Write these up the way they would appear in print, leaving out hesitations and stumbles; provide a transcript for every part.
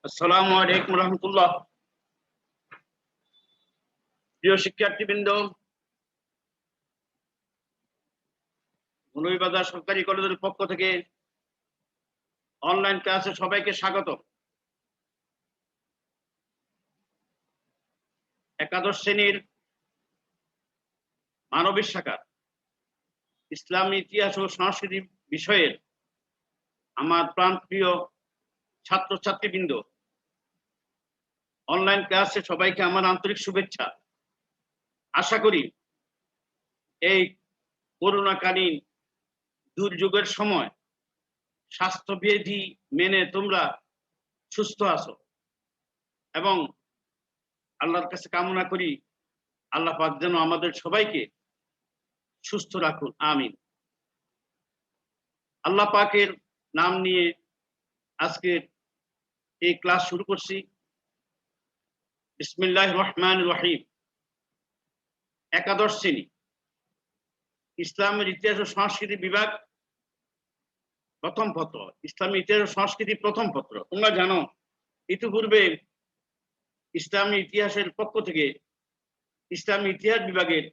আসসালামু আলাইকুম রহমতুল্লাহ। প্রিয় শিক্ষার্থীবৃন্দ, মৌলভীবাজার সরকারি কলেজের পক্ষ থেকে অনলাইন ক্লাসে সবাইকে স্বাগত। একাদশ শ্রেণীর মানবিক শাখা ইসলামী ইতিহাস ও সংস্কৃতি বিষয়ের আমার প্রাণপ্রিয় ছাত্রছাত্রীবৃন্দ, অনলাইন ক্লাসে সবাইকে আমার আন্তরিক শুভেচ্ছা। আশা করি এই করোনাকালীন দুর্যোগের সময় স্বাস্থ্যবিধি মেনে তোমরা সুস্থ আছো এবং আল্লাহর কাছে কামনা করি আল্লাহ পাক যেন আমাদের সবাইকে সুস্থ রাখুন, আমিন। আল্লাহ পাকের নাম নিয়ে আজকে এই ক্লাস শুরু করছি। বিসমিল্লাহির রহমানির রহিম। একাদশ শ্রেণী ইসলামের ইতিহাস ও সংস্কৃতি বিভাগ, প্রথম পত্র, ইসলামী ইতিহাস ও সংস্কৃতি প্রথম পত্র। তোমরা জানো ইতিপূর্বে ইসলামী ইতিহাসের পক্ষ থেকে ইসলামী ইতিহাস বিভাগের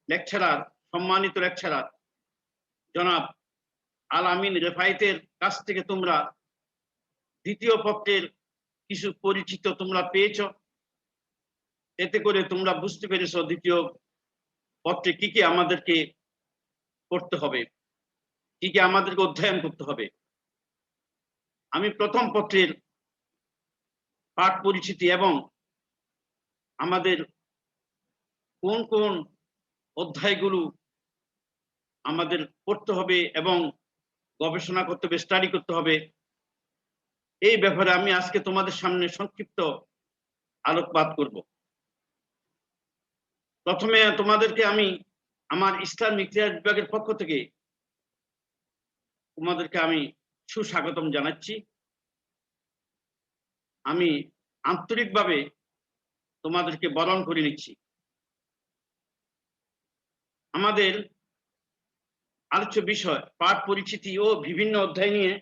লেকচারার, সম্মানিত লেকচারার জনাব আল আমিন রেফায়েতের কাছ থেকে তোমরা দ্বিতীয় পত্রের কিছু পরিচিত তোমরা পেয়েছ। এতে করে তোমরা বুঝতে পেরেছ দ্বিতীয় পত্রে কি কি আমাদেরকে করতে হবে, কি কি আমাদেরকে অধ্যয়ন করতে হবে। আমি প্রথম পত্রের পাঠ পরিচিতি এবং আমাদের কোন কোন অধ্যায়গুলো আমাদের পড়তে হবে এবং গবেষণা করতে হবে, স্টাডি করতে হবে, এই ব্যাপারে আমি আজকে তোমাদের সামনে সংক্ষিপ্ত আলোকপাত করব। প্রথমে তোমাদেরকে আমি আমার ইসলামিক ইতিহাস বিভাগের পক্ষ থেকে তোমাদেরকে আমি সুস্বাগতম জানাচ্ছি। আমি আন্তরিকভাবে তোমাদেরকে বরণ করে নিচ্ছি। আমাদের আলোচ্য বিষয় পাঠ পরিচিতি ও বিভিন্ন অধ্যায় নিয়ে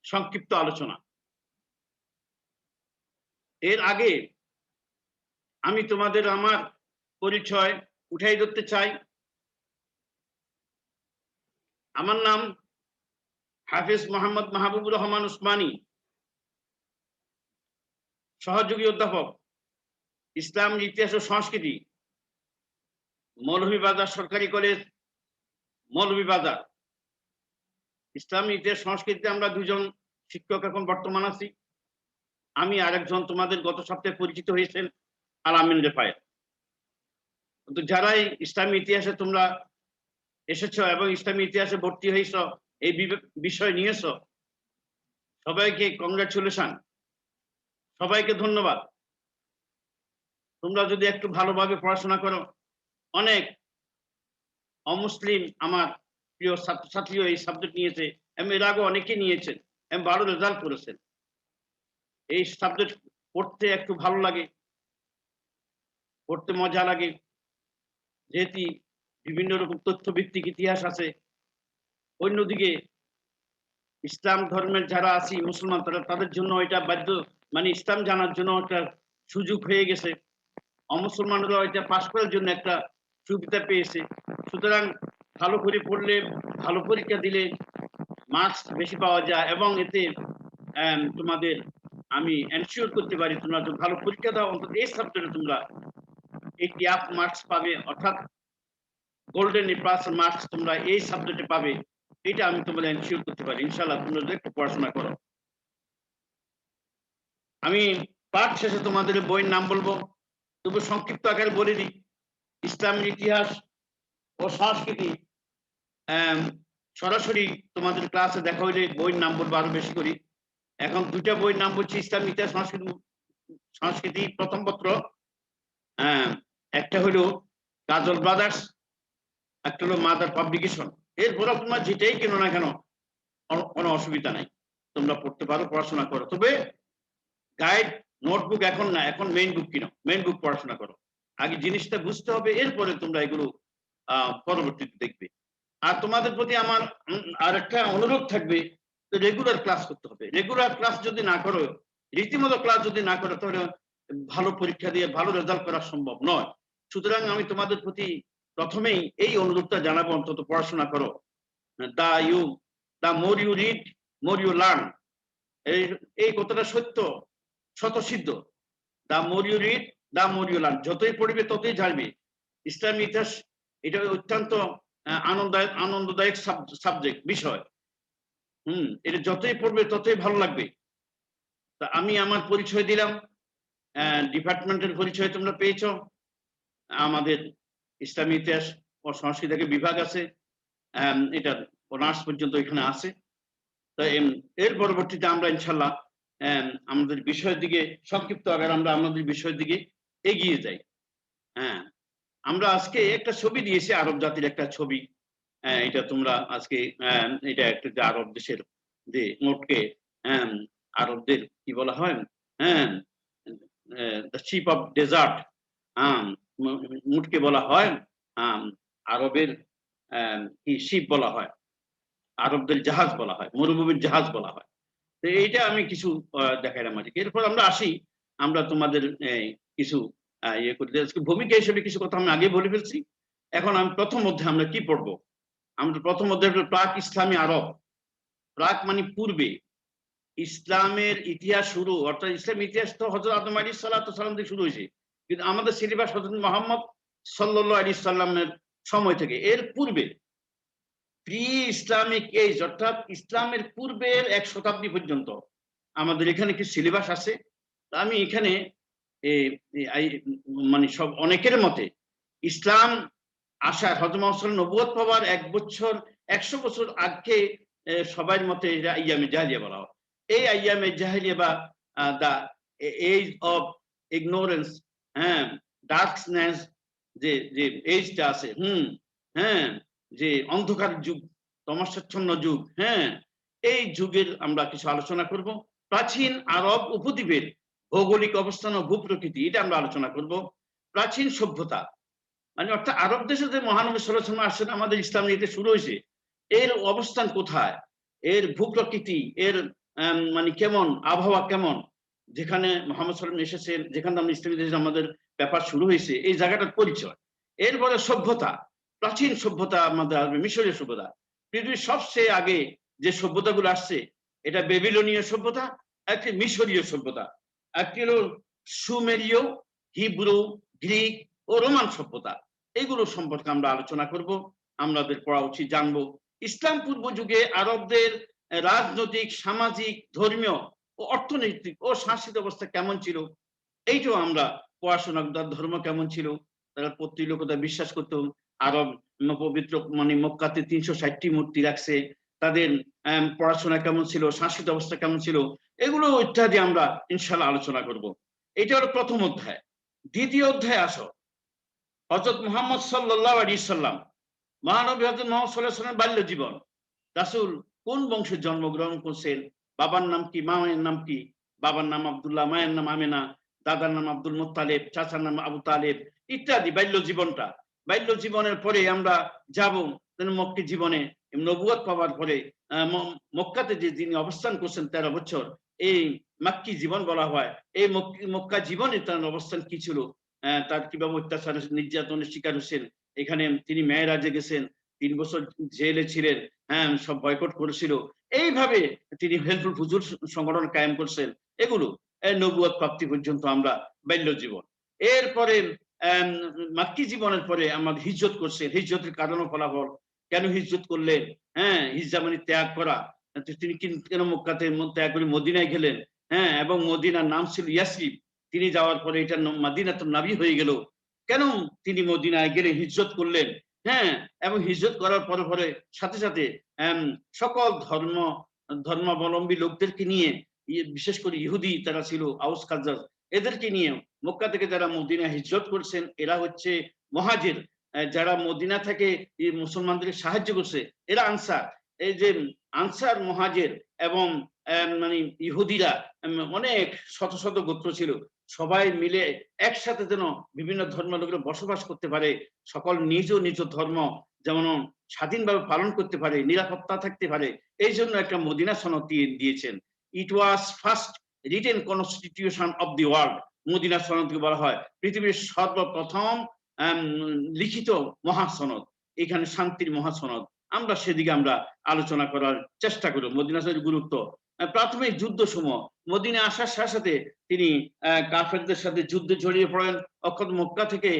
সংক্ষিপ্ত আলোচনা। এর আগে আমি তোমাদের আমার পরিচয় উঠাই ধরতে চাই। আমার নাম হাফেজ মোহাম্মদ মাহবুবুর রহমান উসমানী, সহযোগী অধ্যাপক, ইসলাম ইতিহাস ও সংস্কৃতি, মৌলভীবাজার সরকারি কলেজ, মৌলভীবাজার। ইসলামী ইতিহাস সংস্কৃতিতে আমরা দুজন শিক্ষক এখন বর্তমান আছি। আমি আরেকজন তোমাদের গত সপ্তাহে পরিচিত হয়েছেন আল আমিন রেফায়েত। কিন্তু যারাই ইসলামী ইতিহাসে তোমরা এসেছো এবং ইসলামী ইতিহাসে ভর্তি হয়েছ, এই বিষয় নিয়েছ, সবাইকে কংগ্রাচুলেশন, সবাইকে ধন্যবাদ। তোমরা যদি একটু ভালোভাবে পড়াশোনা করো, অনেক অমুসলিম আমার প্রিয় ছাত্রছাত্রীও এই সাবজেক্ট নিয়েছে এবং এর আগে অনেকেই নিয়েছেন এবং ভালো রেজাল্ট করেছেন। এই সাবজেক্ট পড়তে একটু ভালো লাগে, পড়তে মজা লাগে, যেহেতু বিভিন্ন রকম তথ্যভিত্তিক ইতিহাস আছে। অন্যদিকে ইসলাম ধর্মের যারা আছি মুসলমান, তাদের জন্য এটা বাধ্য, মানে ইসলাম জানার জন্য একটা সুযোগ হয়ে গেছে। অমুসলমানরা এটা পাশ করার জন্য একটা সুবিধা পেয়েছে। সুতরাং ভালো করে পড়লে, ভালো পরীক্ষা দিলে মার্কস বেশি পাওয়া যায় এবং এতে তোমাদের আমি এনশিওর করতে পারি তোমরা যদি ভালো পরীক্ষা দাও, অন্তত এই সাবজেক্টে তোমরা 80 মার্কস পাবে, অর্থাৎ গোল্ডেন প্লাস মার্কস তোমরা এই সাবজেক্টে পাবে। এটা আমি তোমাদের এনশিওর করতে পারি ইনশাআল্লাহ, তোমরা যদি একটু পড়াশোনা করো। আমি পাঠ শেষে তোমাদের বইয়ের নাম বলবো, তবু সংক্ষিপ্ত আকারে বলে দিই। ইসলামের ইতিহাস ও সংস্কৃতি সরাসরি তোমাদের ক্লাসে দেখা হইলে বইয়ের নাম বলবো আরো বেশি করি। এখন দুইটা বইয়ের নাম বলছি, ইসলাম ইতিহাস সংস্কৃতি প্রথম পত্র, একটা হলো কাজল ব্রাদার্স, একটা হলো মাদার পাবলিকেশন। এরপরে তোমরা যেটাই কেনো না কেন কোনো অসুবিধা নাই, তোমরা পড়তে পারো, পড়াশোনা করো। তবে গাইড নোটবুক এখন না, এখন মেইন বুক কিনো, মেইন বুক পড়াশোনা করো। আগে জিনিসটা বুঝতে হবে, এরপরে তোমরা এগুলো পরবর্তীতে দেখবে। আর তোমাদের প্রতি আমার আর একটা অনুরোধ থাকবে, তো রেগুলার ক্লাস করতে হবে। রেগুলার ক্লাস যদি না করো, রীতিমতো ক্লাস যদি না করো, তাহলে ভালো পরীক্ষা দিয়ে ভালো রেজাল্ট করা সম্ভব নয়। সুতরাং আমি তোমাদের প্রতি প্রথমেই এই অনুরোধটা জানাবো, অন্তত পড়াশোনা করো। The more you read, more you learn. এই কথাটা সত্য, স্বতঃসিদ্ধ। The more you read, the more you learn. যতই পড়বে ততই জানবে। ইসলামী ইতিহাস এটা অত্যন্ত আনন্দদায়ক সাবজেক্ট, বিষয়। এটা যতই পড়বে ততই ভালো লাগবে। তা আমি আমার পরিচয় দিলাম, ডিপার্টমেন্টের পরিচয় তোমরা পেয়েছ। আমাদের ইসলামী ইতিহাস ও সংস্কৃতি বিভাগ আছে, এটা অনার্স পর্যন্ত এখানে আছে। তো এর পরবর্তীতে আমরা ইনশাল্লাহ আমাদের বিষয়ের দিকে সংক্ষিপ্ত আকারে আমরা আমাদের বিষয়ের দিকে এগিয়ে যাই। হ্যাঁ, আমরা আজকে একটা ছবি দিয়েছি, আরব জাতির একটা ছবি। এটা তোমরা আজকে এটা একটা আরব দেশের যে মোটকে আরবদের কি বলা হয়, দ্য শিপ অফ ডেজার্ট, মুটকে বলা হয়, আরবের কি শিপ বলা হয়, আরবদের জাহাজ বলা হয়, মরুভূমির জাহাজ বলা হয়। তো এইটা আমি কিছু দেখাইলাম আর কি। এরপর আমরা আসি, আমরা তোমাদের কিছু ইয়ে করি। ভূমিকা হিসেবে কিছু কথা আমি আগে বলে ফেলছি। এখন আমি প্রথম অধ্যায়ে আমরা কি পড়বো? আমরা প্রথম অধ্যায় প্রাক ইসলামী আরব। প্রাক মানে পূর্বে। ইসলামের ইতিহাস শুরু, অর্থাৎ ইসলামের ইতিহাস তো হযরত আদম আলাইহিস সালাতু সালাম থেকে শুরু হয়েছে, কিন্তু আমাদের সিলেবাস হযরত মুহাম্মদ সাল্লাল্লাহু আলাইহি সাল্লামের সময় থেকে। এর পূর্বে প্রি ইসলামিক এজ, অর্থাৎ ইসলামের পূর্বের 1 শতাব্দী পর্যন্ত আমাদের এখানে কি সিলেবাস আছে। আমি এখানে মানে সব অনেকের মতে ইসলাম আসার, হযরত মুহাম্মদ নবুয়ত পাওয়ার 100 বছর আগে সবার মতে এটা আইয়ামে জাহেলিয়া বলা হয়। এই আইয়ামে জাহেলিয়া বা দা এজ অফ ইগনোরেন্স, ডার্কনেস, যে যে এজটা আছে, যে অন্ধকার যুগ, তমসাচ্ছন্ন যুগ, এই যুগের আমরা কিছু আলোচনা করব। প্রাচীন আরব উপদ্বীপের ভৌগোলিক অবস্থান ও ভূপ্রকৃতি, এটা আমরা আলোচনা করব। প্রাচীন সভ্যতা, মানে অর্থাৎ আরব দেশে যে মহানবী সাল্লাল্লাহু আলাইহি ওয়াসাল্লাম আসছেন, আমাদের ইসলাম নিতে শুরু হয়েছে, এর অবস্থান কোথায়, এর ভূপ্রকৃতি, এর মানে কেমন আবহাওয়া, কেমন, যেখানে মুহাম্মদ সাল্লাল্লাহু আলাইহি ওয়াসাল্লাম এসেছেন, যেখানে আমরা ইসলামী দেশে আমাদের ব্যাপার শুরু হয়েছে, এই জায়গাটার পরিচয়। এরপরে সভ্যতা, প্রাচীন সভ্যতা, আমাদের মিশরীয় সভ্যতা। পৃথিবীর সবচেয়ে আগে যে সভ্যতাগুলো আসছে, এটা বেবিলনীয় সভ্যতা, একটি মিশরীয় সভ্যতা, একটি হলো সুমেরীয়, হিব্রু, গ্রিক ও রোমান সভ্যতা। এগুলো সম্পর্কে আমরা আলোচনা করব, আমাদের পড়া উচিত, জানবো। ইসলাম পূর্ব যুগে আরবদের রাজনৈতিক, সামাজিক, ধর্মীয় ও অর্থনৈতিক ও সাংস্কৃতিক অবস্থা কেমন ছিল, এইটাও আমরা পড়াশোনা, ধর্ম কেমন ছিল, তারা পৈতৃকতা বিশ্বাস করত। আরব পবিত্র মানে মক্কাতে 360টি মূর্তি রাখছে, তাদের পড়াশোনা কেমন ছিল, সাংস্কৃতিক অবস্থা কেমন ছিল, এগুলো ইত্যাদি আমরা ইনশাআল্লাহ আলোচনা করব। এটা হলো প্রথম অধ্যায়। দ্বিতীয় অধ্যায় আসো, হযরত মুহাম্মদ সাল্লাল্লাহু আলাইহি সাল্লাম, মহানবী হযরত মুহাম্মদ সাল্লাল্লাহু আলাইহি সাল্লামের বাল্য জীবন। রাসূল কোন বংশে জন্মগ্রহণ করছেন, বাবার নাম কি, মায়ের নাম কি। বাবার নাম আব্দুল্লাহ, মায়ের নাম আমেনা, দাদার নাম আব্দুল মুত্তালিব, চাচার নাম আবু তালেব, ইত্যাদি। বাল্য জীবনটা, বাল্য জীবনের পরে আমরা যাব মক্কি জীবনে, নবুয়ত পাওয়ার পরে মক্কাতে যে যিনি অবস্থান করছেন 13 বছর, এই মাক্কি জীবন বলা হয়। এই মক্কা জীবনে তার অবস্থান কি ছিল, তার কিভাবে অত্যাচার, নির্যাতনের শিকার হয়েছেন, এখানে তিনি মেরাজে গেছেন, 3 বছর জেলে ছিলেন, সব বয়কট করেছিল, এইভাবে তিনি হেল্পফুল ফুজুর সংগঠন কায়েম করছেন। এগুলো নবুয়ত প্রাপ্তি পর্যন্ত আমরা বাল্য জীবন। এরপরে মাক্কি জীবনের পরে আমাদের হিজরত করছেন, হিজরতের কারণ ও ফলাফল, কেন হিজরত করলেন, হিজরা মানে ত্যাগ করা। তিনি কেন মক্কাতে ত্যাগ করে মদিনায় গেলেন, এবং মদিনার নাম ছিল ইয়াসরিব। তিনি যাওয়ার পরে এটা মদিনাতুন নবী হয়ে গেল। কেন তিনি মদিনায় গেলে হিজরত করলেন, এবং হিজরত করার পরে পরে সাথে সাথে সকল ধর্মাবলম্বী লোকদেরকে নিয়ে, বিশেষ করে ইহুদি তারা ছিল, আউস খাজরাজ, এদেরকে নিয়ে মক্কা থেকে যারা মদিনা হিজরত করছেন, এরা হচ্ছে মুহাজির। যারা মদিনা থেকে মুসলমানদেরকে সাহায্য করছে, এরা আনসার। এই যে আনসার, মুহাজির এবং মানে ইহুদিরা অনেক শত শত গোত্র ছিল, সবাই মিলে একসাথে যেন বিভিন্ন ধর্মাবলম্বীরা বসবাস করতে পারে, সকল নিজ নিজ ধর্ম যেমন স্বাধীনভাবে পালন করতে পারে, নিরাপত্তা থাকতে পারে, এই জন্য একটা মদিনা সনদ দিয়েছেন। It was first written constitution of the world. Medina সনদকে বলা হয় পৃথিবীর সর্বপ্রথম লিখিত মহাসনদ, এখানে শান্তির মহাসনদ। আমরা সেদিকে আমরা আলোচনা করার চেষ্টা করব মদিনা সনদের গুরুত্ব। প্রাথমিক যুদ্ধ সমূহ, মদিনা আসার সাথে সাথে তিনি কাফেরদের সাথে যুদ্ধে জড়িয়ে পড়েন। অর্থাৎ মক্কা থেকে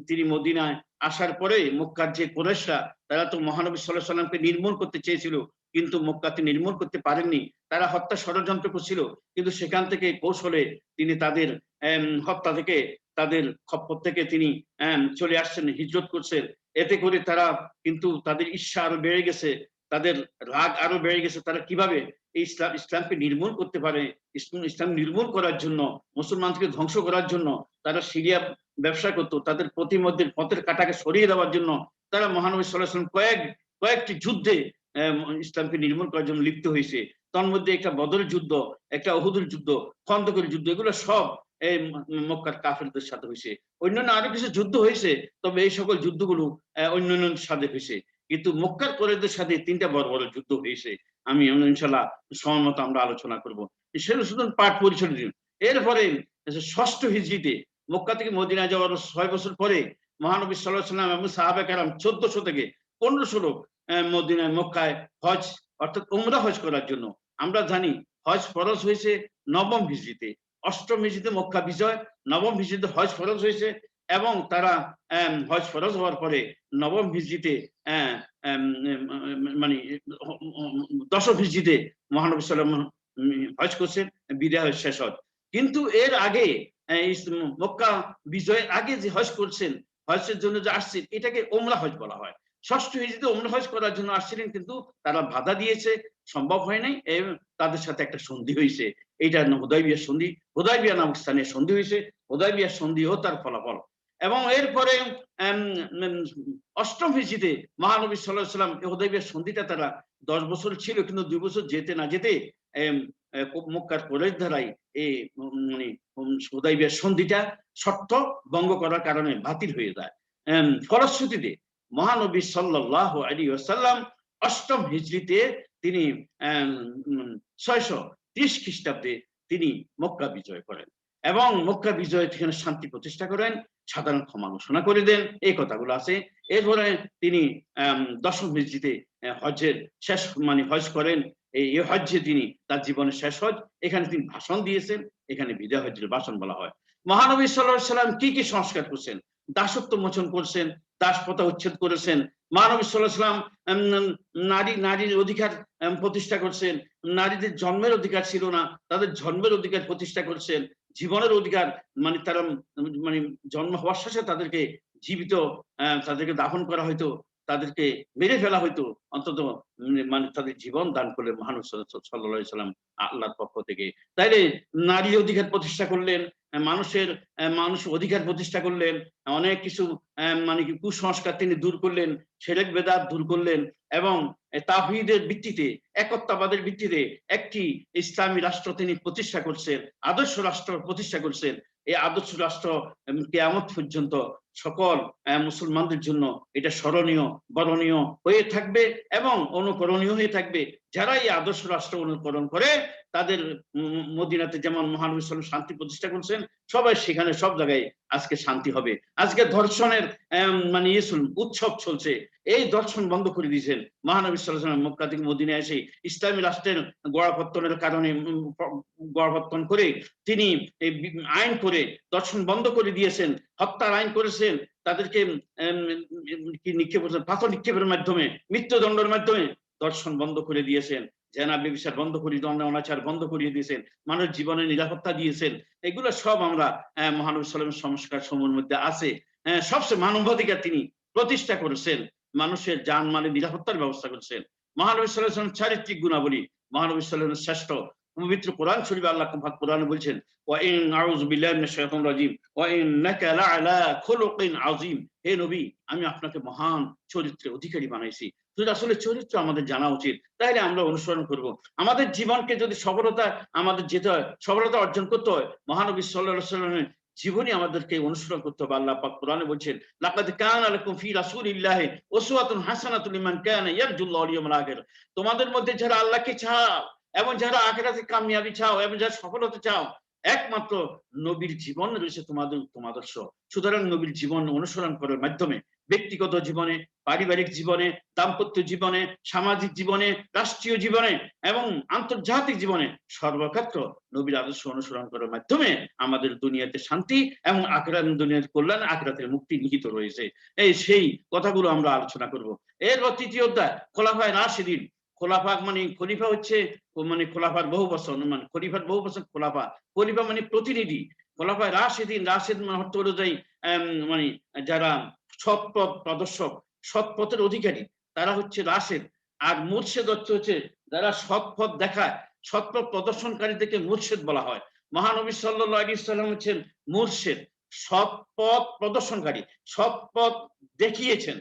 তিনি মদিনায় আসার পরে মক্কার যে কুরাইশরা, তারা তো মহানবী সাল্লাল্লাহু আলাইহি ওয়াসাল্লামকে নির্মূল করতে চেয়েছিল, কিন্তু মক্কাতে নির্মূল করতে পারেননি। তারা হত্যা ষড়যন্ত্র করছিল, কিন্তু সেখান থেকে কৌশলে তিনি তাদের হত্যা থেকে, তাদের খপ্পর থেকে তিনি চলে আসছেন, হিজরত করছেন। এতে করে তারা কিন্তু তাদের ঈর্ষা আরো বেড়ে গেছে, তাদের রাগ আরো বেড়ে গেছে। তারা কিভাবে এই ইসলামকে নির্মূল করতে পারে, ইসলাম নির্মূল করার জন্য, মুসলমানকে ধ্বংস করার জন্য তারা সিরিয়া ব্যবসা করতো, তাদের প্রতিমধ্যের পথের কাটাকে সরিয়ে দেওয়ার জন্য তারা মহানবী সাল্লাল্লাহু আলাইহি ওয়াসাল্লাম কয়েকটি যুদ্ধে ইসলামকে নির্মূল করার জন্য লিপ্ত হয়েছে। তার মধ্যে একটা বদরের যুদ্ধ, একটা উহুদের যুদ্ধ, খন্দকের যুদ্ধ, এগুলো সব এই মক্কার কাফেরদের সাথে হয়েছে। অন্যান্য আরো কিছু যুদ্ধ হয়েছে, তবে এই সকল যুদ্ধগুলো অন্যান্য সাথে হয়েছে, কিন্তু মক্কার কুরাইশদের সাথে 3টা বড় বড় যুদ্ধ হয়েছে। আমি ইনশাআল্লাহ সময় মতো আমরা আলোচনা করব। সেটা শুধু পাঠ পরিচয় দিন। এরপরে 6ষ্ঠ হিজরিতে মক্কা থেকে মদিনা যাওয়ার 6 বছর পরে মহানবী সাল্লাল্লাহু আলাইহি ওয়াসাল্লাম এবং সাহাবা কেরাম 1400 থেকে 1500 লোক মদিনায় মক্কায় হজ অর্থাৎ উমরা হজ করার জন্য। আমরা জানি হজ ফরজ হয়েছে 9ম হিজরিতে, 8ম হিজরিতে মক্কা বিজয়, 9ম হিজরিতে হজ ফরজ হয়েছে, এবং তারা হজ ফরজ হওয়ার পরে 9ম হিজরিতে মানে 10ম হিজরিতে মহানবী সাল্লাল্লাহু আলাইহি ওয়াসাল্লাম হজ করছেন, বিদায় হজ শেষ হজ। কিন্তু এর আগে মক্কা বিজয়ের আগে যে হজ করছেন, হজের জন্য যে আসছেন, এটাকে ওমরা হজ বলা হয়। 6ষ্ঠ হিজরিতে ওমরা হজ করার জন্য আসছিলেন, কিন্তু তারা বাধা দিয়েছে, সম্ভব হয় নাই। তাদের সাথে একটা সন্ধি হয়েছে, এইটা হুদায়বিয়া সন্ধি। হুদায়বিয়া নামক স্থানে সন্ধি হয়েছে, হুদায়বিয়া সন্ধি ও তার ফলাফল। এবং এরপরে 8ম হিজরিতে মহানবী সাল্লাল্লাহু আলাইহি ওয়াসাল্লাম হুদায়বিয়া সন্ধিটা তারা 10 বছর ছিল, কিন্তু 2 বছর যেতে না যেতে মক্কার কুরাইশ দ্বারাই এই মানে হুদায়বিয়া সন্ধিটা শর্ত ভঙ্গ করার কারণে বাতিল হয়ে যায়। ফলশ্রুতিতে মহানবী সাল্লাল্লাহু আলাইহি ওয়াসাল্লাম 8ম হিজরিতে তিনি 630 খ্রিস্টাব্দে তিনি মক্কা বিজয় করেন, এবং মক্কা বিজয় থেকে শান্তি প্রতিষ্ঠা করেন, সাধারণ ক্ষমা ঘোষণা করে দেন, এই কথাগুলো আছে। এরপরে তিনি 10ম হিজরিতে হজের শেষ মানে হজ করেন। এই হজ্জে তিনি তার জীবনের শেষ হজ, এখানে তিনি ভাষণ দিয়েছেন, এখানে বিদায় হজ্জের ভাষণ বলা হয়। মহানবী সাল্লাল্লাহু আলাইহি ওয়াসাল্লাম কি কি সংস্কার করছেন? দাসত্ব মোচন করছেন, দাসপ্রথা উচ্ছেদ করেছেন। মহানবী সাল্লাল্লাহু আলাইহি ওয়াসাল্লাম নারীর অধিকার প্রতিষ্ঠা করছেন। নারীদের জন্মের অধিকার ছিল না, তাদের জন্মের অধিকার প্রতিষ্ঠা করছেন। জীবনের অধিকার মানে তারা মানে জন্ম হওয়ার সাথে তাদেরকে জীবিত, তাদেরকে দাফন করা হয়তো, তাদেরকে মেরে ফেলা হয়তো, অন্তত মানে তাদের জীবন দান করলেন মহানবী সাল্লাল্লাহু আলাইহি ওয়াসাল্লাম আল্লাহর পক্ষ থেকে। তাইলে নারী অধিকার প্রতিষ্ঠা করলেন, মানুষ অধিকার প্রতিষ্ঠা করলেন, অনেক কিছু মানে কি কুসংস্কার তিনি দূর করলেন, শিরক বেদাত দূর করলেন, এবং তাওহীদের ভিত্তিতে, একত্ববাদের ভিত্তিতে একটি ইসলামী রাষ্ট্র তিনি প্রতিষ্ঠা করছেন, আদর্শ রাষ্ট্র প্রতিষ্ঠা করছেন। এই আদর্শ রাষ্ট্র কিয়ামত পর্যন্ত সকল মুসলমানদের জন্য এটা স্মরণীয়, বরণীয় হয়ে থাকবে এবং অনুকরণীয় হয়ে থাকবে। যারা এই আদর্শ রাষ্ট্র অনুকরণ করে, তাদের মদিনাতে যেমন মহানবী সাল্লাল্লাহু আলাইহি ওয়াসাল্লাম শান্তি প্রতিষ্ঠা করছেন, সবাই সেখানে সব জায়গায় আজকে শান্তি হবে। আজকে ধর্ষণের মানে উৎসব চলছে, এই দর্শন বন্ধ করে দিয়েছেন মহানবী সাল্লাল্লাহু আলাইহি ওয়াসাল্লাম। মক্কা থেকে মদিনায় এসে ইসলামী রাষ্ট্রের গোড়াপত্তনের কারণে গোড়াপত্তন করে তিনি আইন করে দর্শন বন্ধ করে দিয়েছেন, হত্যার আইন করেছেন, তাদেরকে কি নিক্ষেপ করেছেন, পাথর নিক্ষেপের মাধ্যমে, মৃত্যুদণ্ডের মাধ্যমে দর্শন বন্ধ করে দিয়েছেন, জেনা ব্যভিচার বন্ধ করে, অনাচার বন্ধ করিয়ে দিয়েছেন, মানুষ জীবনের নিরাপত্তা দিয়েছেন। এগুলো সব আমরা মহানবী সাল্লাল্লাহু আলাইহি ওয়াসাল্লামের সংস্কার সমূহের মধ্যে আছে। সবচেয়ে মানবাধিকার তিনি প্রতিষ্ঠা করেছেন, মানুষের জানমালের নিরাপত্তার ব্যবস্থা করেছেন। মহানবী সাল্লাল্লাহু আলাইহি ওয়াসাল্লাম চারিত্রিক গুণাবলী, মহানবী সাল্লাল্লাহু আলাইহি ওয়াসাল্লাম শ্রেষ্ঠ। পবিত্র কোরআন শরীফে আল্লাহ পাক কোরআনে বলছেন, ওয়া ইন আউযু বিল্লাহি মিনাশ শাইতানির রাজীম ওয়া ইন্নাকা লাআলা খুলুকিন আযীম। হে নবী, আমি আপনাকে মহান চরিত্রের অধিকারী বানাইছি। রাসূলের চরিত্র আমাদের জানা উচিত, তাহলে আমরা অনুসরণ করব। আমাদের জীবনকে যদি সফলতা আমাদের যেতে হয়, সফলতা অর্জন করতে হয়, মহানবী সাল্লাল্লাহু আলাইহি ওয়াসাল্লামের জীবনী আমাদেরকে অনুসরণ করতে হবে। আল্লাহ পাক কোরআনে বলছেন, লাকাদ কানা লাকুম ফি রাসূলিল্লাহি উসওয়াতুন হাসানাতুন লিমান কানা ইয়ারজুল্লাহ ওয়াল ইয়াউমিল আখির। তোমাদের মধ্যে যারা আল্লাহকে চাও এবং যারা আখিরাতে কামিয়াবি চাও এবং যারা সফলতা চাও, একমাত্র নবীর জীবন রয়েছে তোমাদের উত্তম আদর্শ। সুতরাং নবীর জীবন অনুসরণ করার মাধ্যমে ব্যক্তিগত জীবনে, পারিবারিক জীবনে, দাম্পত্য জীবনে, সামাজিক জীবনে, রাষ্ট্রীয় জীবনে এবং আন্তর্জাতিক জীবনে সর্বক্ষেত্র নবীর আদর্শ অনুসরণ করার মাধ্যমে আমাদের দুনিয়াতে শান্তি এবং আখিরাত দুনিয়ার কল্যাণ, আখিরাতের মুক্তি নিহিত রয়েছে। এই সেই কথাগুলো আমরা আলোচনা করব। এরপর তৃতীয় অধ্যায় খোলাফায়ে রাশিদিন। খোলাফা মানে খলিফা হচ্ছে মানে খোলাফার বহু বছর, মানে খলিফার বহু বছর খোলাফা, খলিফা মানে প্রতিনিধি। খোলাফায়ে রাশিদিন, রাশিদ মানে অর্থ অনুযায়ী মানে যারা সৎ পথ প্রদর্শক, সৎ পথের অধিকারী, তারা হচ্ছে রাশেদ। আর মুর্শেদ অর্থ হচ্ছে যারা সৎ পথ দেখায়, সৎ পথ প্রদর্শনকারীদেরকে মুর্শেদ বলা হয়। মহানবী সাল্লাল্লাহু আলাইহি ওয়াসাল্লাম হচ্ছেন মুর্শেদ, সৎ পথ প্রদর্শনকারী, সৎ পথ দেখিয়েছেন।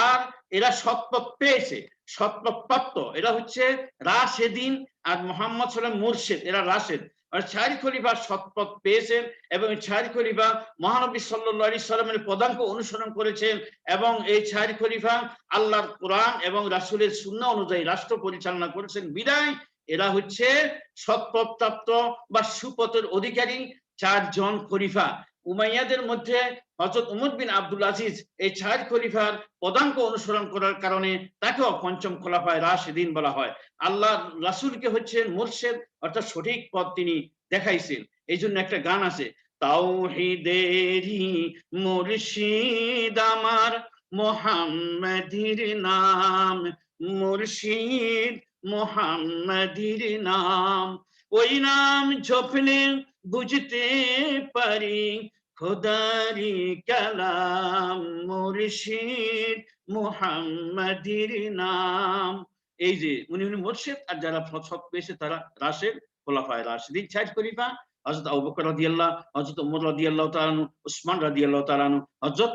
আর এরা সৎ পথ পেয়েছে, সৎ পথ প্রাপ্ত, এরা হচ্ছে রাশেদিন। আর মোহাম্মদ সাল্লাল্লাহু মুর্শেদ, এরা রাশেদ। আর চার খলিফা সৎপথ পেয়েছেন এবং চার খলিফা মহানবী সাল্লাল্লাহু আলাইহি সাল্লামের পদাঙ্ক অনুসরণ করেছেন এবং এই চার খলিফা আল্লাহর কোরআন এবং রাসূলের সুন্নাহ অনুযায়ী রাষ্ট্র পরিচালনা করেছেন বিদায় এরা হচ্ছে সৎপথ প্রাপ্ত বা সুপথের অধিকারী চারজন খলিফা। উমাইয়াদের মধ্যে হযরত ওমর বিন আব্দুল আজিজ এই চার খলিফার পদাঙ্ক অনুসরণ করার কারণে তাকেও পঞ্চম খোলাফায়ে রাশিদিন বলা হয়। আল্লাহ রাসূলকে হচ্ছেন মুর্শেদ, অর্থাৎ সঠিক পথ তিনি দেখাইছেন। এই জন্য একটা গান আছে, তাওহীদেরই মুর্শিদ আমার মুহাম্মাদির নাম, মুর্শিদ মুহাম্মাদির নাম, ওই নাম জপলে বুঝতে পারি খোদারি কালাম, মুর্শিদ মুহাম্মাদির নাম। এই যে উনি মুর্শিদ, আর যারা সৎ পেয়েছে তারা রাশেদ, খোলাফায়ে রাশিদিন। চার খলিফা হযরত আবু বকর রাদিয়াল্লাহু, হযরত ওমর রাদিয়াল্লাহু তাআলা আনহু, ওসমান রাদিয়াল্লাহু তাআলা আনহু, হযরত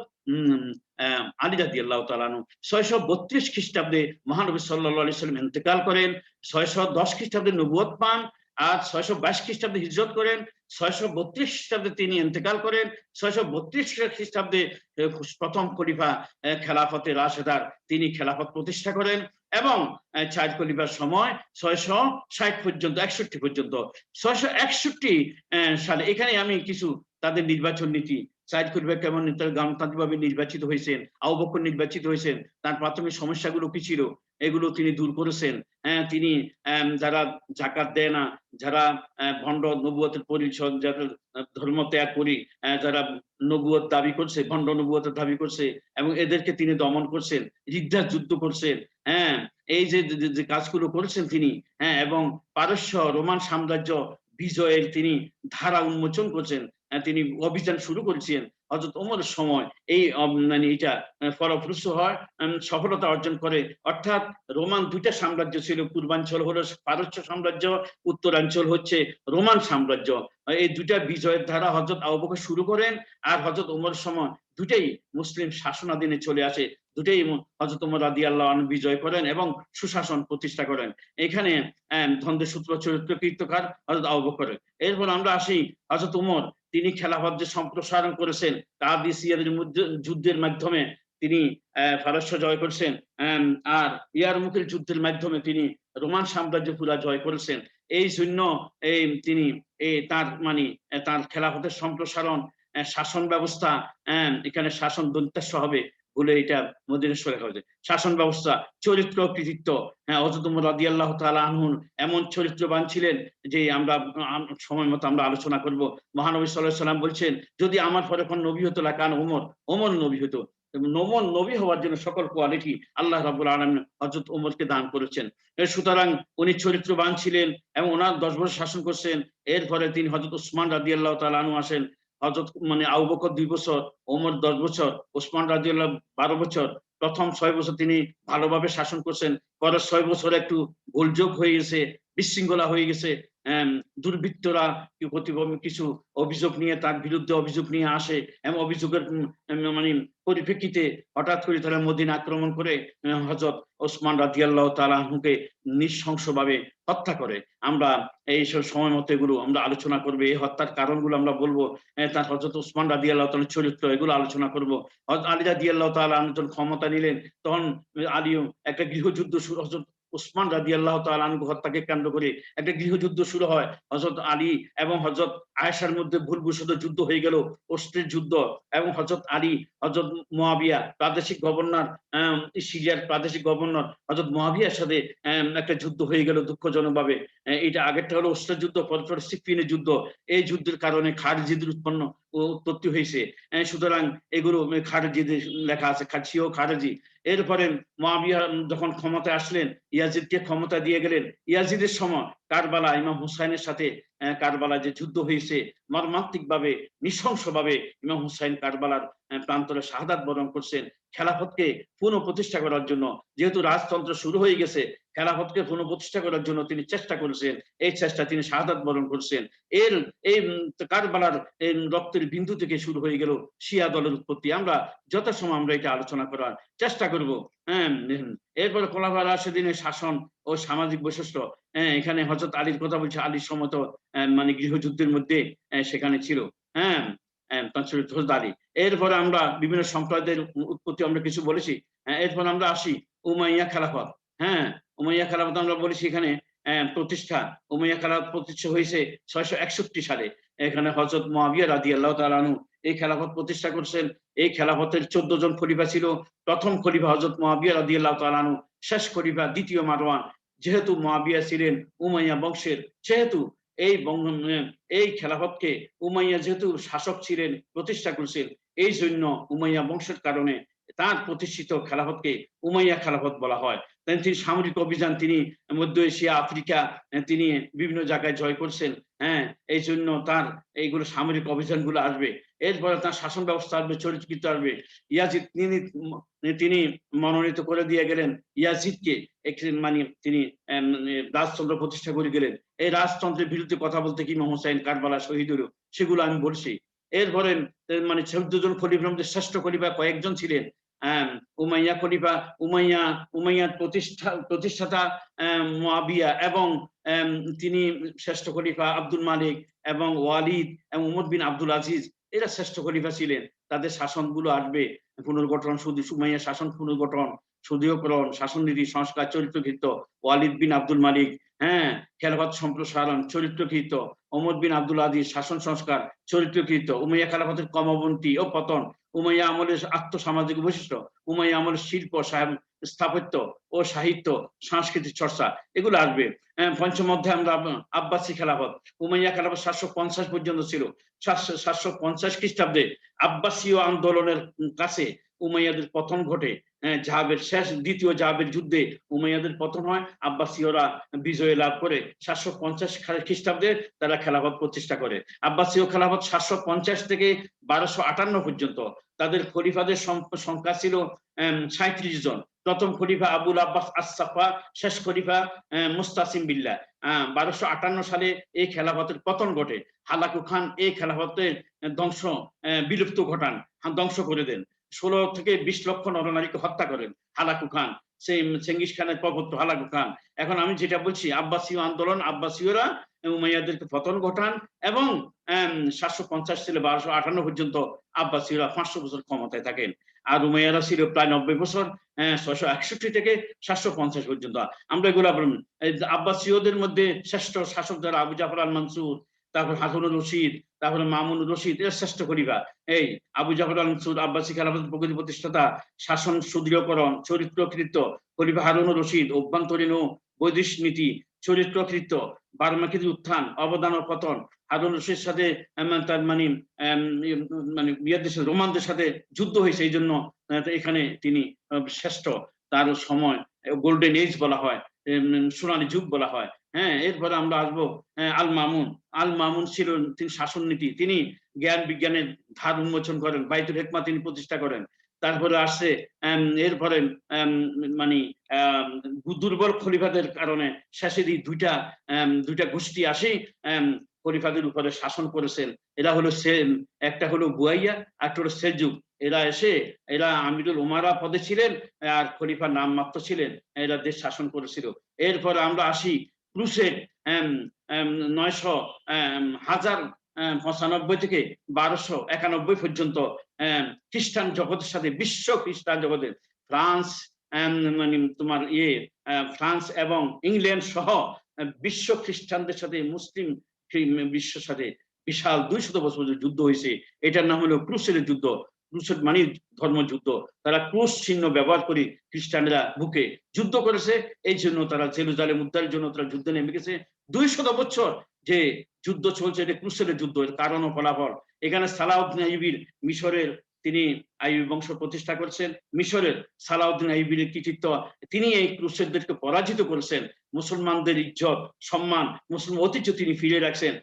আলী রাদিয়াল্লাহু তাআলা আনহু। 632 খ্রিস্টাব্দে মহানবী সাল্লাল্লাহু আলাইহি ওয়াসাল্লাম ইন্তেকাল করেন, 610 খ্রিস্টাব্দে নবুয়ত পান, আর 622 খ্রিস্টাব্দে হিজরত করেন, 632 খ্রিস্টাব্দে তিনি ইন্তেকাল করেন। 632 খ্রিস্টাব্দে প্রথম খলিফা খেলাফতে রাশেদার তিনি খেলাফত প্রতিষ্ঠা করেন এবং চার খলিফার সময় 660 পর্যন্ত 61 পর্যন্ত। 661 সালে এখানে আমি কিছু তাদের নির্বাচন নীতি, চার খলিফা কেমন গণতান্ত্রিকভাবে নির্বাচিত হয়েছেন, আবু বকর নির্বাচিত হয়েছেন, তার প্রাথমিক সমস্যাগুলো কি ছিল এগুলো তিনি দূর করেছেন। তিনি যারা যাকাত দেয় না, যারা ভণ্ড নবুয়তের পরিচয়, যারা ধর্ম ত্যাগ করি, যারা নবুয়ত দাবি করছে, ভণ্ড নবুয়তের দাবি করছে এবং এদেরকে তিনি দমন করছেন, রিদ্দার যুদ্ধ করছেন। এই যে কাজগুলো করেছেন তিনি, এবং পারস্য রোমান সাম্রাজ্য বিজয়ের তিনি ধারা উন্মোচন করছেন, তিনি অভিযান শুরু করেছেন। হযরত ওমরের সময় এই মানে এটা ফলপ্রসূ হয়, সফলতা অর্জন করে। অর্থাৎ রোমান দুইটা সাম্রাজ্য ছিল, পূর্বাঞ্চল হলো পারস্য সাম্রাজ্য, উত্তরাঞ্চল হচ্ছে রোমান সাম্রাজ্য। এই দুইটা বিজয়ের ধারা হযরত আবু বকর শুরু করেন, আর হযরত ওমরের সময় দুটাই মুসলিম শাসনাধীনে চলে আসে, দুটাই হযরত ওমর রাদিয়াল্লাহু আনহু বিজয় করেন এবং সুশাসন প্রতিষ্ঠা করেন। এখানে ধন্দের সূত্র চরিত্র কীর্তকার হযরত আবু বকর। এরপর আমরা আসি হযরত ওমর, তিনি খেলাফত যে সম্প্রসারণ করেছেন, কাদিসিয়ার যুদ্ধের মাধ্যমে তিনি পারস্য জয় করেছেন, আর ইয়ারমুকের যুদ্ধের মাধ্যমে তিনি রোমান সাম্রাজ্য পুরা জয় করেছেন। এই জন্য তিনি তার মানে তার খেলাফতের সম্প্রসারণ, শাসন ব্যবস্থা, এখানে শাসন দন্তেশ্ব হবে বলে এটা মদিনেশ্বরে হয়েছে, শাসন ব্যবস্থা, চরিত্র কৃতিত্ব। হযরত ওমর রাদিয়াল্লাহু তাআলা আনহু এমন চরিত্রবান ছিলেন যে আমরা সময় মতো আমরা আলোচনা করব। মহানবী সাল্লাল্লাহু আলাইহি সাল্লাম বলছেন, যদি আমার পরে কোন নবী হতো লাকান ওমর, ওমর নবী হতো। নবী হওয়ার জন্য সকল কোয়ালিটি আল্লাহ রাব্বুল আলামিন হযরত ওমরকে দান করেছেন। সুতরাং উনি চরিত্রবান ছিলেন এবং ওনার 10 বছর শাসন করছেন। এরপরে তিনি হযরত ওসমান রাদিয়াল্লাহু তাআলা আনহু আসেন। হযরত মানে আবু বকর 2 বছর, ওমর 10 বছর, ওসমান রাদিয়াল্লাহু 12 বছর। প্রথম 6 বছর তিনি ভালোভাবে শাসন করছেন, পরের 6 বছর একটু গোলযোগ হয়ে গেছে, বিশৃঙ্খলা হয়ে গেছে। দুর্বৃত্তরা কিছু অভিযোগ নিয়ে তার বিরুদ্ধে অভিযোগ নিয়ে আসে এবং অভিযোগের মানে পরিপ্রেক্ষিতে হঠাৎ করে তারা মদিনা আক্রমণ করে হযরত ওসমান রাদিয়াল্লাহু তাআলা আনহুকে নৃশংসভাবে হত্যা করে। আমরা এই সময় মতো এগুলো আমরা আলোচনা করব। এই হত্যার কারণগুলো আমরা বলবো। তার হযরত ওসমান রাদিয়াল্লাহু তাআলার চরিত্র এগুলো আলোচনা করব। হযরত আলী রাদিয়াল্লাহু তাআলা আনহু যখন ক্ষমতা নিলেন তখন আলীও একটা গৃহযুদ্ধ শুরু, হযরত ওসমান রাদিয়াল্লাহু তাআলা আনহু হত্যাকে কেন্দ্র করে একটা গৃহযুদ্ধ শুরু হয়। হযরত আলী এবং হযরত আয়েশার মধ্যে ভুলবশত যুদ্ধ হয়ে গেল, অস্ত্রের যুদ্ধ। এবং হযরত আলী, হযরত মুয়াবিয়া প্রাদেশিক গভর্নর, সিরিয়ার প্রাদেশিক গভর্নর হযরত মুয়াবিয়ার সাথে একটা যুদ্ধ হয়ে গেল দুঃখজনকভাবে। এটা আগেরটা হলো অস্ত্রের যুদ্ধ, পরে সিফফিনের যুদ্ধ। এই যুদ্ধের কারণে খারিজিদের উৎপত্তি হয়েছে। সুতরাং এগুলো খারিজিদের লেখা আছে, সিও খারিজি। এরপরে মুয়াবিয়া যখন ক্ষমতায় আসলেন, ইয়াজিদকে ক্ষমতা দিয়ে গেলেন। ইয়াজিদের সময় কারবালা ইমাম হুসাইনের সাথে কারবালায় যে যুদ্ধ হয়েছে, মর্মান্তিকভাবে নৃশংসভাবে ইমাম হুসাইন কারবালার প্রান্তরে শাহাদাত বরণ করছেন। খেলাফতকে পুনঃপ্রতিষ্ঠা করার জন্য, যেহেতু রাজতন্ত্র শুরু হয়ে গেছে, খেলাফতকে পুনঃপ্রতিষ্ঠা করার জন্য তিনি চেষ্টা করেছেন। এই চেষ্টা তিনি শাহাদাত বরণ করছেন। এর এই কারবালার রক্তের বিন্দু থেকে শুরু হয়ে গেল শিয়া দলের উৎপত্তি। আমরা যথাসময় আমরা এটা আলোচনা করার চেষ্টা করব। হ্যাঁ, এরপরে খোলাফায়ে রাশিদিনের শাসন ও সামাজিক বৈশিষ্ট্য। এখানে হযরত আলীর কথা বলছে। আলীর সময় তো মানে গৃহযুদ্ধের মধ্যে সেখানে ছিল। হ্যাঁ, তার চরিত্র হযরত আলী। এরপরে আমরা বিভিন্ন সম্প্রদায়ের উৎপত্তি আমরা কিছু বলেছি। এরপর আমরা আসি উমাইয়া খেলাফত। হ্যাঁ, উমাইয়া খেলাফত আমরা বলেছি এখানে প্রতিষ্ঠা। উমাইয়া খেলাফত প্রতিষ্ঠা হয়েছে 661 সালে। এখানে হযরত মুয়াবিয়া রাদিয়াল্লাহু তাআলা আনহু এই খেলাফত প্রতিষ্ঠা করছেন। এই খেলাফতের ১৪ জন খলিফা ছিল। প্রথম খলিফা হযরত মুয়াবিয়া রাদিয়াল্লাহু তাআলা আনহু, শেষ খলিফা দ্বিতীয় মারওয়ান। যেহেতু মুয়াবিয়া ছিলেন উমাইয়া বংশের, সেহেতু এই খেলাফতকে উমাইয়া যেহেতু শাসক ছিলেন, প্রতিষ্ঠা করছেন, এই জন্য উমাইয়া বংশের কারণে তার প্রতিষ্ঠিত খেলাফতকে উমাইয়া খেলাফত বলা হয়। তিনি সামরিক অভিযান, তিনি মধ্য এশিয়া, আফ্রিকা তিনি বিভিন্ন জায়গায় জয় করছেন। হ্যাঁ, এই জন্য তার এইগুলো সামরিক অভিযানগুলো আসবে। এরপরে তার শাসন ব্যবস্থা আসবে, চরিত্র আসবে। ইয়াজিদ তিনি মনোনীত করে দিয়ে গেলেন ইয়াজিদকে, মানে তিনি রাজতন্ত্র প্রতিষ্ঠা করে গেলেন। এই রাজতন্ত্রের বিরুদ্ধে কথা বলতে কি ইমাম হুসাইন কারবালা শহীদ হলো, সেগুলো আমি বলছি। এরপরে মানে ১৪ জন খলিফার মধ্যে শ্রেষ্ঠ খলিফা কয়েকজন ছিলেন। উমাইয়া খলিফা, উমাইয়ার প্রতিষ্ঠাতা মুয়াবিয়া, এবং তিনি শ্রেষ্ঠ খলিফা আব্দুল মালিক এবং ওয়ালিদ এবং উমর বিন আব্দুল আজিজ, এরা শ্রেষ্ঠ খলিফা ছিলেন। তাদের শাসনগুলো আসবে পুনর্গঠন, উমাইয়া শাসন পুনর্গঠন, সুদৃঢ়করণ, শাসননীতি সংস্কার, চরিত্রকৃত ওয়ালিদ বিন আব্দুল মালিক। হ্যাঁ, খেলাফত সম্প্রসারণ, চরিত্রকৃত ওমর বিন আব্দুল আজিজ, শাসন সংস্কার, চরিত্রকৃত। উমাইয়া খেলাফতের ক্রমবর্তী ও পতন, উমাইয়া আমলের আর্থসামাজিক বৈশিষ্ট্য, উমাইয়া আমলের শিল্প, স্থাপত্য ও সাহিত্য, সাংস্কৃতিক চর্চা, এগুলো আসবে। পঞ্চম অধ্যায়ে আমরা আব্বাসী খেলাফত। উমাইয়া খেলাফত 750 পর্যন্ত ছিল। 750 খ্রিস্টাব্দে আব্বাসীয় আন্দোলনের কাছে উমাইয়াদের পতন ঘটে। জাহাবের দ্বিতীয় জাহাবের যুদ্ধে উমাইয়াদের পতন হয়, আব্বাসীয়রা বিজয় লাভ করে। 750 খ্রিস্টাব্দে তারা খেলাফত প্রতিষ্ঠা করে। আব্বাসীয় খেলাফত 750 থেকে 1258 পর্যন্ত। তাদের খলিফাদের সংখ্যা ছিল 37 জন। প্রথম খলিফা আবুল আব্বাস আস-সাফা, শেষ খলিফা মুস্তাসিম বিল্লাহ। 1258 সালে এই খেলাফতের পতন ঘটে। হালাকু খান এই খেলাফতের বিলুপ্ত ঘটান, ধ্বংস করে দেন। 16 থেকে 20 লক্ষ নরনারীকে হত্যা করেন হালাকু খান, সেই চেঙ্গিস খানের প্রপুত্র হালাকু খান। এখন আমি যেটা বলছি, আব্বাসীয় আন্দোলন, আব্বাসীয়রা উমাইয়াদেরকে পতন ঘটান, এবং 750 থেকে 1258 পর্যন্ত আব্বাসীয়রা 500 বছর ক্ষমতায় থাকেন। আর উমাইয়ারা ছিল প্রায় 90 বছর, 661 থেকে 750 পর্যন্ত। আমরা এগুলো আব্বাসীয়দের মধ্যে শ্রেষ্ঠ শাসক যারা, আবু জাফর আল মানসুর, তারপর হারুনুর রশিদ, তারপরে মামুনুর রশিদ, এরা শ্রেষ্ঠ খলিফা। এই আবু জাফর আল মানসুর আব্বাসী খেলাফতের প্রকৃত প্রতিষ্ঠাতা, শাসন সুদৃঢ়করণ, চরিত্রকৃত। খলিফা হারুনুর রশিদ অভ্যন্তরীণ ও বৈদেশিক নীতি, চরিত্রকৃত। বার্মাকির উত্থান, অবদান ও পতন। হারুন রশিদের সাথে তার মানে রোমানদের সাথে যুদ্ধ হয়েছে, এই জন্য এখানে তিনি শ্রেষ্ঠ। তার সময় গোল্ডেন এজ বলা হয়, সোনালী যুগ বলা হয়। হ্যাঁ, এরপরে আমরা আসবো আল মামুন। আল মামুন ছিল তিনি শাসন নীতি, তিনি জ্ঞান বিজ্ঞানের ধার উন্মোচন করেন, বাইতুল হিকমা তিনি প্রতিষ্ঠা করেন। তারপরে আসছে এরপরে মানে দুর্বল খলিফাদের কারণে শেষে দুইটা গোষ্ঠী আসে খলিফাদের উপরে শাসন করেছেন। এরা হলো একটা হলো বুয়াইয়া, একটা হলো সেলজুক। এরা আমিরুল উমারা পদে ছিলেন আর খলিফার নাম মাত্র ছিলেন। এরা দেশ শাসন করেছিল। এরপর আমরা আসি ক্রুসেড 1095 থেকে 1291 পর্যন্ত খ্রিস্টান জগতের সাথে, বিশ্ব খ্রিস্টান জগতের ফ্রান্স মানে তোমার ফ্রান্স এবং ইংল্যান্ড সহ বিশ্ব খ্রিস্টানদের সাথে মুসলিম বিশ্বের সাথে বিশাল 200 বছরের যুদ্ধ হয়েছে। এটার নাম হলো ক্রুসেডের যুদ্ধ। ক্রুসেড মানে ধর্মযুদ্ধ। তারা ক্রুশ চিহ্ন ব্যবহার করে খ্রিস্টানরা বুকে যুদ্ধ করেছে। এই জন্য তারা জেরুজালেম উদ্ধারের জন্য তারা যুদ্ধে নেমে গেছে। 200 বছর যে যুদ্ধ চলছে, এটা ক্রুসেডের যুদ্ধ। এর কারণ ও ফলাফল এখানে সালাউদ্দিন আইয়ুবীর, মিশরের তিনি আইয়ুবী বংশ প্রতিষ্ঠা করেছেন। মিশরের সালাউদ্দিন আইয়ুবীর কৃতিত্ব, তিনি এই ক্রুসেডদেরকে পরাজিত করেছেন। মুসলমানদের ইজ্জত সম্মান, মুসলিম ঐতিহ্য তিনি ফিরে রাখছেন।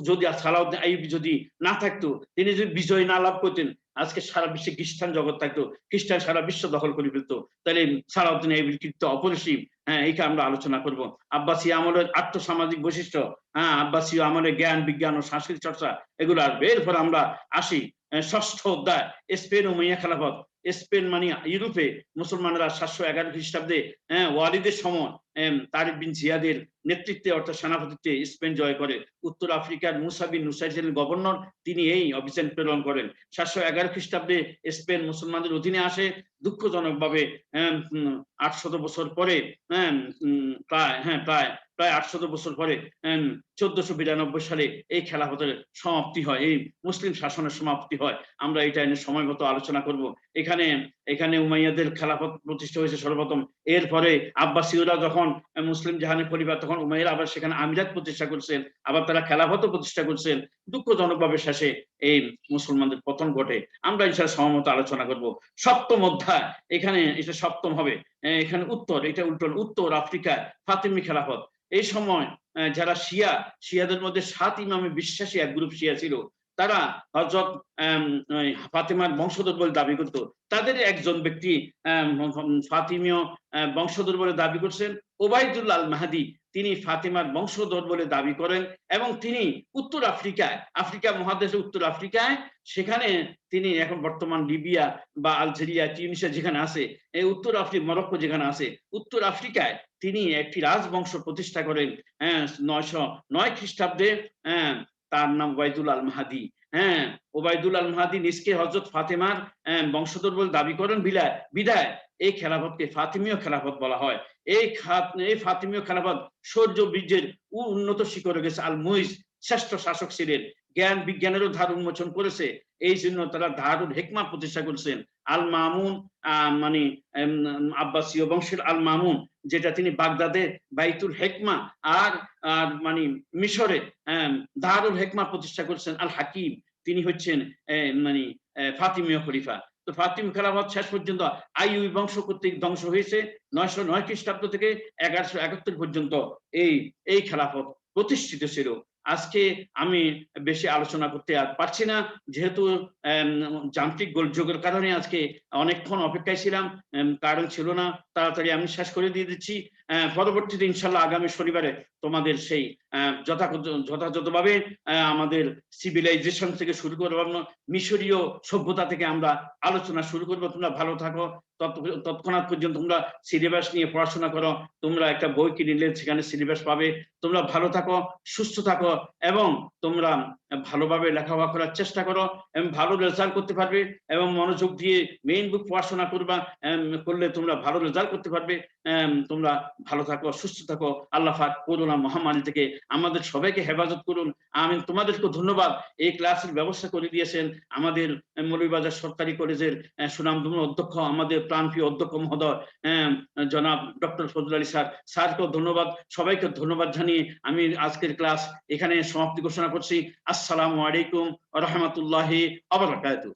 যদি সালাউদ্দিন আইয়ুবী যদি না থাকতো, তিনি যদি বিজয় না লাভ করতেন, আজকে সারা বিশ্বে খ্রিস্টান জগৎ থাকতো, খ্রিস্টান সারা বিশ্ব দখল করে ফেলতো। তাহলে সালাউদ্দিন আইয়ুবীর কৃতিত্ব অপরিসীম। এইটা আমরা আলোচনা করব। আব্বাসী আমলের আর্থসামাজিক বৈশিষ্ট্য, আব্বাসী আমলের জ্ঞান বিজ্ঞান ও সাংস্কৃতিক চর্চা, এগুলো আসবে। এরপর আমরা আসি ষষ্ঠ অধ্যায়, স্পেন ও উমাইয়া খেলাফত। স্পেন মানে ইউরোপে মুসলমানরা 711 খ্রিস্টাব্দে ওয়ালিদের সময় তারিক বিন জিয়াদের নেতৃত্বে অর্থাৎ সেনাপতিত্বে স্পেন জয় করে। উত্তর আফ্রিকার মুসা বিন নুসাইর ছিলেন গভর্নর, তিনি এই অভিযান প্রেরণ করেন। 711 খ্রিস্টাব্দে স্পেন মুসলমানদের অধীনে আসে। দুঃখজনক ভাবে 800 বছর পরে প্রায় 800 বছর পরে 1492 সালে এই খেলাফতের সমাপ্তি হয়, এই মুসলিম শাসনের সমাপ্তি হয়। আমরা এটা নিয়ে সময় মতো আলোচনা করব। এখানে উমাইয়াদের খেলাফত প্রতিষ্ঠা হয়েছে সর্বপ্রথম। এরপরে আব্বাসীয়রা যখন মুসলিম জাহানের পরিবার, তখন উমাইয়ারা আবার সেখানে আমিরাত প্রতিষ্ঠা করছেন, আবার তারা খেলাফতও প্রতিষ্ঠা করছেন। দুঃখজনকভাবে শেষে এই মুসলমানদের পতন ঘটে। আমরা ইনশাআল্লাহ সময় মতো আলোচনা করব। সপ্তম অধ্যায়, এখানে এটা সপ্তম হবে। এখানে এটা উত্তর আফ্রিকায় ফাতিমি খেলাফত। এই সময় যারা শিয়াদের মধ্যে 7 ইমামে বিশ্বাসী এক গ্রুপ শিয়া ছিল, তারা হযরত ফাতেমার বংশধর বলে দাবি করত। তাদের একজন ব্যক্তি ফাতিমীয় বংশধর বলে দাবি করছেন, ওবাইদুল্লাহ আল মাহদী। তিনি ফাতেমার বংশধর বলে দাবি করেন এবং তিনি উত্তর আফ্রিকা মহাদেশের উত্তর আফ্রিকায়, সেখানে তিনি এখন বর্তমান লিবিয়া বা আলজেরিয়া, টিউনিসিয়া যেখানে আছে, এই উত্তর আফ্রিকা, মরক্কো যেখানে আছে, উত্তর আফ্রিকায় তিনি একটি রাজবংশ প্রতিষ্ঠা করেন 909 খ্রিস্টাব্দে। তার নাম ওবাইদুল আল মাহদী। ওবাইদুল আল মাহদী নিজকে হযরত ফাতেমার বংশধর বলে দাবি করেন বিদায় এই খেলাফতকে ফাতিমীয় খেলাফত বলা হয়। এই ফাতিমীয় খেলাফত শৌর্য বীর্যের উন্নত শিখরে গেছে। আল মুইজ শ্রেষ্ঠ শাসক ছিলেন, জ্ঞান বিজ্ঞানেরও ধার উন্মোচন করেছে। এই জন্য তারা দারুল হিকমা প্রতিষ্ঠা করেছেন। আল মামুন মানে আব্বাসীয় বংশের আল মামুন, যেটা তিনি বাগদাদে বাইতুল হিকমা আর মানে মিশরে দারুল হিকমা প্রতিষ্ঠা করেছেন। আল হাকিম, তিনি হচ্ছেন মানে ফাতিমীয় খলিফা। তো ফাতিমি খেলাফত শেষ পর্যন্ত আইয়ুবী বংশ কর্তৃক ধ্বংস হয়েছে 909 খ্রিস্টাব্দ থেকে 1171 পর্যন্ত এই খেলাফত প্রতিষ্ঠিত ছিল। আজকে আমি বেশি আলোচনা করতে আর পারছি না, যেহেতু যান্ত্রিক গোলযোগের কারণে আজকে অনেকক্ষণ অপেক্ষায় ছিলাম, কারণ ছিল না। তাড়াতাড়ি আমি শেষ করে দিয়ে দিচ্ছি। পরবর্তীতে ইনশাল্লাহ আগামী শনিবারে তোমাদের সেই যথাযথভাবে আমাদের সিভিলাইজেশন থেকে শুরু করবো, মিশরীয় সভ্যতা থেকে আমরা আলোচনা শুরু করবো। তোমরা ভালো থাকো, তৎক্ষণাৎ পর্যন্ত তোমরা সিলেবাস নিয়ে পড়াশোনা করো। তোমরা একটা বই কিনে নিলে সেখানে সিলেবাস পাবে। তোমরা ভালো থাকো, সুস্থ থাকো এবং তোমরা ভালোভাবে লেখাপড়া করার চেষ্টা করো এবং ভালো রেজাল্ট করতে পারবে এবং মনোযোগ দিয়ে মেইন বুক পড়াশোনা করলে তোমরা ভালো রেজাল্ট করতে পারবে। তোমরা ভালো থাকো, সুস্থ থাকো। আল্লাহ পাক করোনা মহামারী থেকে আমাদের সবাইকে হেফাজত করুন। আমি তোমাদেরকে ধন্যবাদ। এই ক্লাসের ব্যবস্থা করে দিয়েছেন আমাদের মৌলভীবাজার সরকারি কলেজের সুনামধন্য অধ্যক্ষ, আমাদের প্রাণপ্রিয় অধ্যক্ষ মহোদয় জনাব ডক্টর ফজলুল আলী স্যারকেও ধন্যবাদ। সবাইকে ধন্যবাদ জানিয়ে আমি আজকের ক্লাস এখানে সমাপ্তি ঘোষণা করছি। আসসালামু আলাইকুম ওয়া রাহমাতুল্লাহি ওয়া বারাকাতুহু।